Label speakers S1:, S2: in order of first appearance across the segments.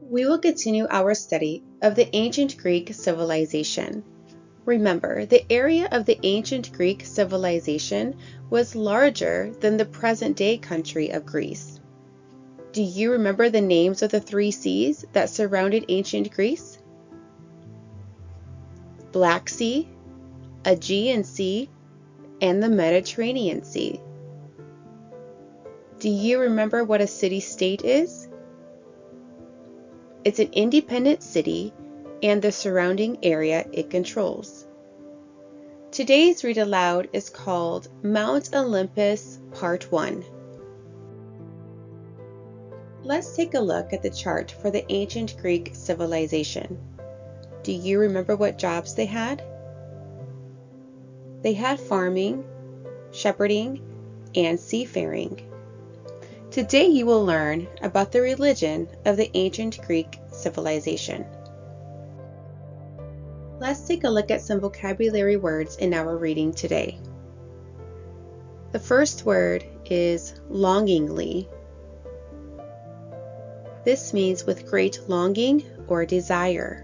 S1: We will continue our study of the ancient Greek civilization. Remember, the area of the ancient Greek civilization was larger than the present-day country of Greece. Do you remember the names of the three seas that surrounded ancient Greece? Black Sea, Aegean Sea, and the Mediterranean Sea. Do you remember what a city-state is? It's an independent city and the surrounding area it controls. Today's read aloud is called Mount Olympus Part 1. Let's take a look at the chart for the ancient Greek civilization. Do you remember what jobs they had? They had farming, shepherding, and seafaring. Today you will learn about the religion of the ancient Greek civilization. Let's take a look at some vocabulary words in our reading today. The first word is longingly. This means with great longing or desire.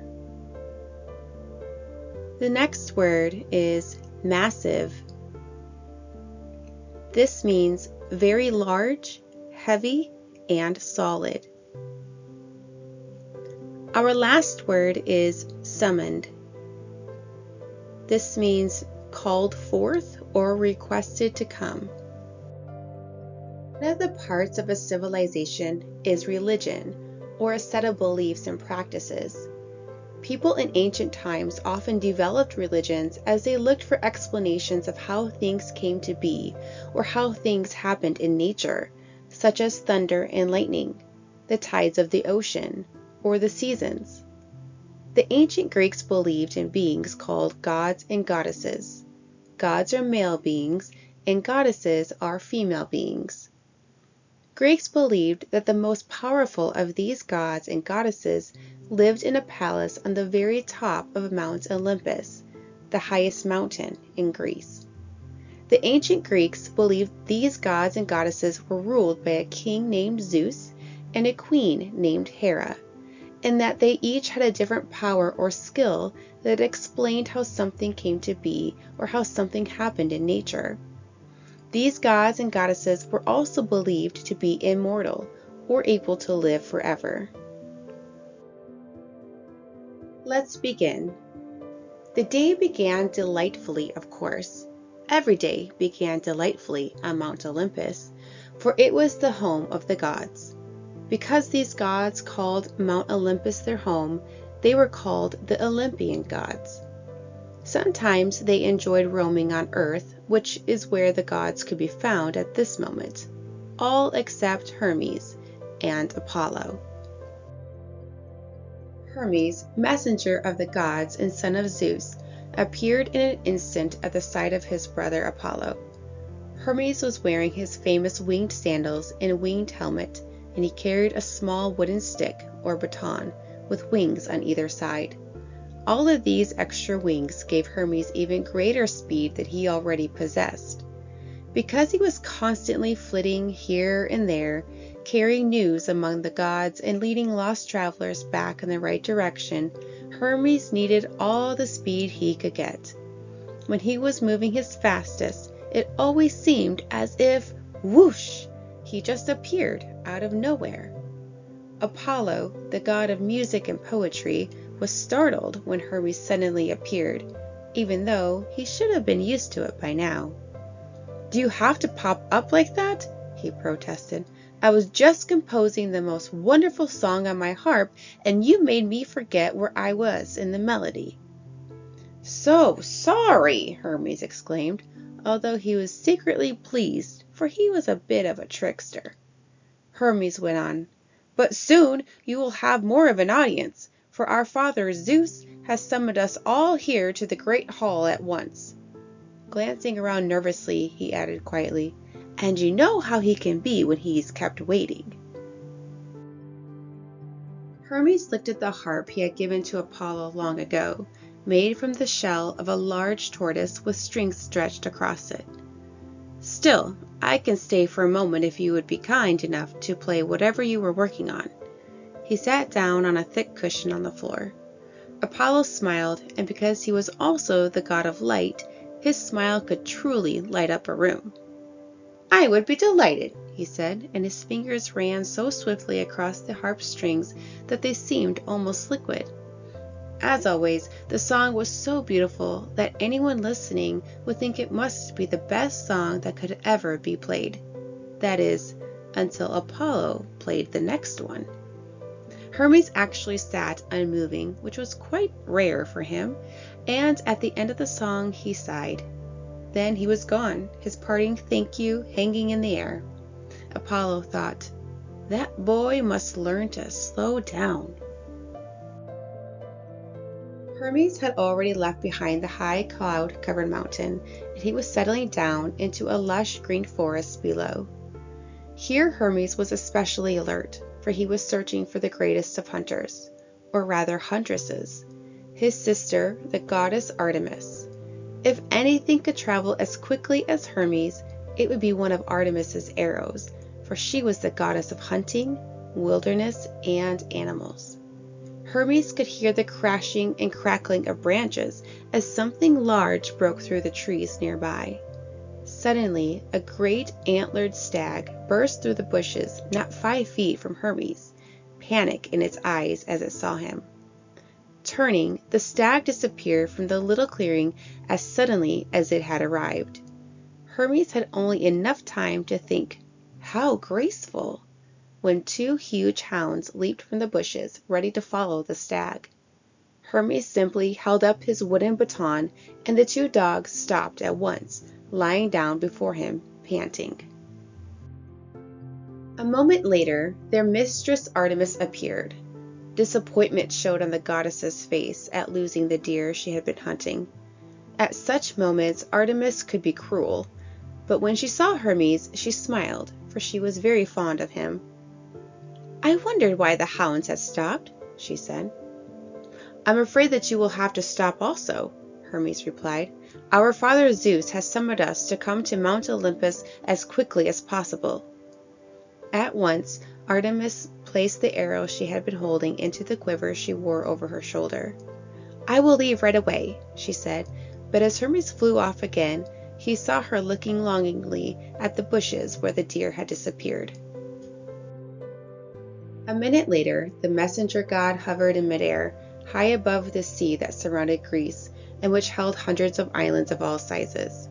S1: The next word is massive. This means very large, heavy, and solid. Our last word is summoned. This means called forth or requested to come. One of the parts of a civilization is religion, or a set of beliefs and practices. People in ancient times often developed religions as they looked for explanations of how things came to be or how things happened in nature, such as thunder and lightning, the tides of the ocean, or the seasons. The ancient Greeks believed in beings called gods and goddesses. Gods are male beings and goddesses are female beings. Greeks believed that the most powerful of these gods and goddesses lived in a palace on the very top of Mount Olympus, the highest mountain in Greece. The ancient Greeks believed these gods and goddesses were ruled by a king named Zeus and a queen named Hera, and that they each had a different power or skill that explained how something came to be or how something happened in nature. These gods and goddesses were also believed to be immortal or able to live forever. Let's begin. The day began delightfully, of course. Every day began delightfully on Mount Olympus, for it was the home of the gods. Because these gods called Mount Olympus their home, they were called the Olympian gods. Sometimes they enjoyed roaming on Earth, which is where the gods could be found at this moment, all except Hermes and Apollo. Hermes, messenger of the gods and son of Zeus, appeared in an instant at the side of his brother Apollo. Hermes was wearing his famous winged sandals and winged helmet, and he carried a small wooden stick or baton with wings on either side. All of these extra wings gave Hermes even greater speed than he already possessed. Because he was constantly flitting here and there, carrying news among the gods and leading lost travelers back in the right direction, Hermes needed all the speed he could get. When he was moving his fastest, it always seemed as if, whoosh, he just appeared out of nowhere. Apollo, the god of music and poetry, was startled when Hermes suddenly appeared, even though he should have been used to it by now. "Do you have to pop up like that?" he protested. "I was just composing the most wonderful song on my harp, and you made me forget where I was in the melody." "So sorry!" Hermes exclaimed, although he was secretly pleased, for he was a bit of a trickster. Hermes went on, "But soon you will have more of an audience, for our father Zeus has summoned us all here to the great hall at once." Glancing around nervously, he added quietly, "And you know how he can be when he's kept waiting." Hermes looked at the harp he had given to Apollo long ago, made from the shell of a large tortoise with strings stretched across it. "Still, I can stay for a moment if you would be kind enough to play whatever you were working on." He sat down on a thick cushion on the floor. Apollo smiled, and because he was also the god of light, his smile could truly light up a room. "I would be delighted," he said, and his fingers ran so swiftly across the harp strings that they seemed almost liquid. As always, the song was so beautiful that anyone listening would think it must be the best song that could ever be played. That is, until Apollo played the next one. Hermes actually sat unmoving, which was quite rare for him, and at the end of the song he sighed. Then he was gone, his parting thank you hanging in the air. Apollo thought, "That boy must learn to slow down." Hermes had already left behind the high cloud-covered mountain, and he was settling down into a lush green forest below. Here Hermes was especially alert, for he was searching for the greatest of hunters, or rather huntresses, his sister, the goddess Artemis. If anything could travel as quickly as Hermes, it would be one of Artemis's arrows, for she was the goddess of hunting, wilderness, and animals. Hermes could hear the crashing and crackling of branches as something large broke through the trees nearby. Suddenly, a great antlered stag burst through the bushes not 5 feet from Hermes, panic in its eyes as it saw him. Turning, the stag disappeared from the little clearing as suddenly as it had arrived. Hermes had only enough time to think, "How graceful!" when 2 huge hounds leaped from the bushes, ready to follow the stag. Hermes simply held up his wooden baton, and the 2 dogs stopped at once, lying down before him, panting. A moment later, their mistress Artemis appeared. Disappointment showed on the goddess's face at losing the deer she had been hunting. At such moments, Artemis could be cruel, but when she saw Hermes, she smiled, for she was very fond of him. "I wondered why the hounds had stopped," she said. "I'm afraid that you will have to stop also," Hermes replied. "Our father Zeus has summoned us to come to Mount Olympus as quickly as possible." At once, Artemis placed the arrow she had been holding into the quiver she wore over her shoulder. "I will leave right away," she said, but as Hermes flew off again, he saw her looking longingly at the bushes where the deer had disappeared. A minute later, the messenger god hovered in midair, high above the sea that surrounded Greece, and which held hundreds of islands of all sizes.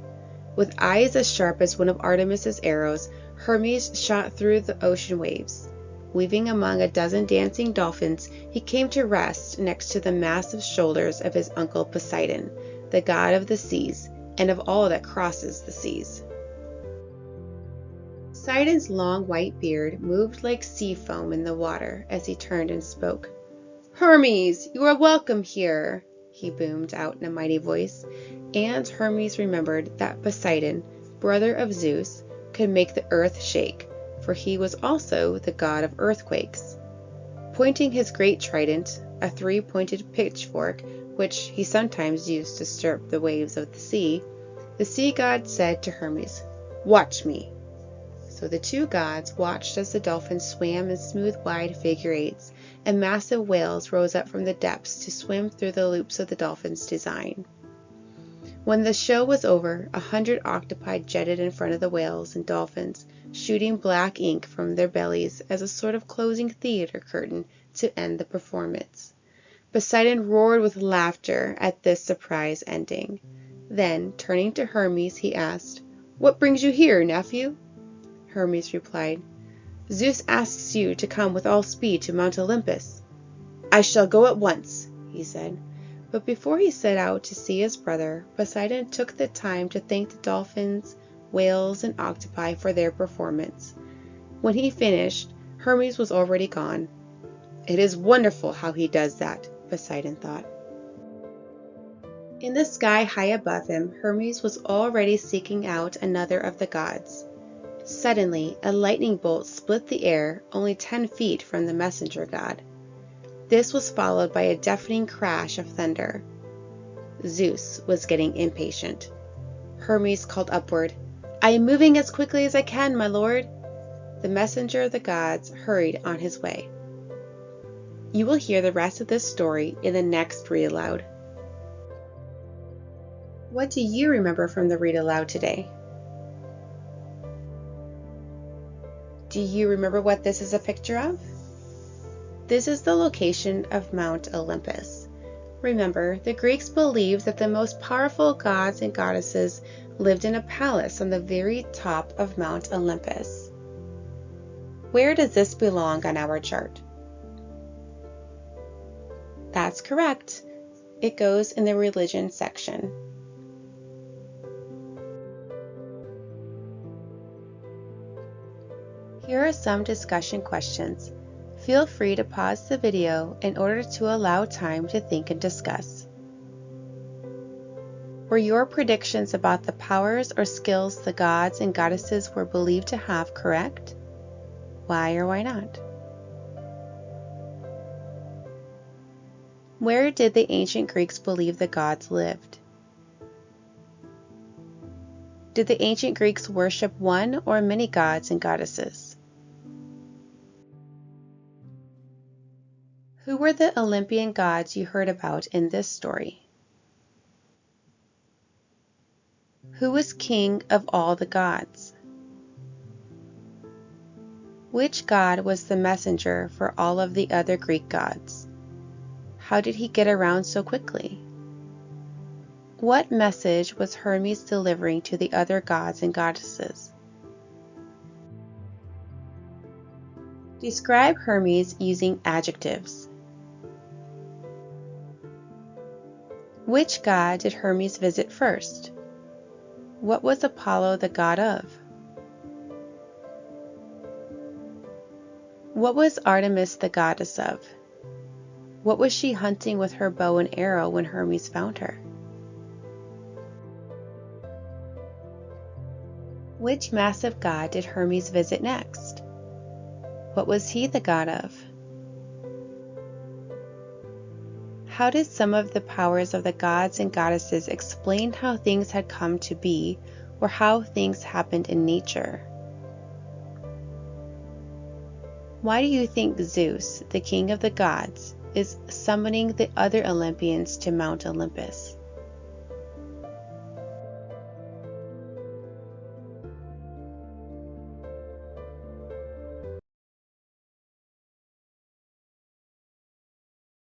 S1: With eyes as sharp as one of Artemis's arrows, Hermes shot through the ocean waves. Weaving among a dozen dancing dolphins, he came to rest next to the massive shoulders of his uncle Poseidon, the god of the seas, and of all that crosses the seas. Poseidon's long white beard moved like sea foam in the water as he turned and spoke. "Hermes, you are welcome here," he boomed out in a mighty voice, and Hermes remembered that Poseidon, brother of Zeus, could make the earth shake, for he was also the god of earthquakes. Pointing his great trident, a 3-pointed pitchfork, which he sometimes used to stir up the waves of the sea god said to Hermes, "Watch me." So the 2 gods watched as the dolphins swam in smooth wide figure eights, and massive whales rose up from the depths to swim through the loops of the dolphins' design. When the show was over, 100 octopi jetted in front of the whales and dolphins, shooting black ink from their bellies as a sort of closing theater curtain to end the performance. Poseidon roared with laughter at this surprise ending. Then, turning to Hermes, he asked, "What brings you here, nephew?" Hermes replied, "Zeus asks you to come with all speed to Mount Olympus." "I shall go at once," he said. But before he set out to see his brother, Poseidon took the time to thank the dolphins, whales, and octopi for their performance. When he finished, Hermes was already gone. "It is wonderful how he does that," Poseidon thought. In the sky high above him, Hermes was already seeking out another of the gods. Suddenly, a lightning bolt split the air only 10 feet from the messenger god. This was followed by a deafening crash of thunder. Zeus was getting impatient. Hermes called upward, "I am moving as quickly as I can, my lord." The messenger of the gods hurried on his way. You will hear the rest of this story in the next read aloud. What do you remember from the read aloud today? Do you remember what this is a picture of? This is the location of Mount Olympus. Remember, the Greeks believed that the most powerful gods and goddesses lived in a palace on the very top of Mount Olympus. Where does this belong on our chart? That's correct. It goes in the religion section. Here are some discussion questions. Feel free to pause the video in order to allow time to think and discuss. Were your predictions about the powers or skills the gods and goddesses were believed to have correct? Why or why not? Where did the ancient Greeks believe the gods lived? Did the ancient Greeks worship one or many gods and goddesses? Who were the Olympian gods you heard about in this story? Who was king of all the gods? Which god was the messenger for all of the other Greek gods? How did he get around so quickly? What message was Hermes delivering to the other gods and goddesses? Describe Hermes using adjectives. Which god did Hermes visit first? What was Apollo the god of? What was Artemis the goddess of? What was she hunting with her bow and arrow when Hermes found her? Which massive god did Hermes visit next? What was he the god of? How did some of the powers of the gods and goddesses explain how things had come to be or how things happened in nature? Why do you think Zeus, the king of the gods, is summoning the other Olympians to Mount Olympus?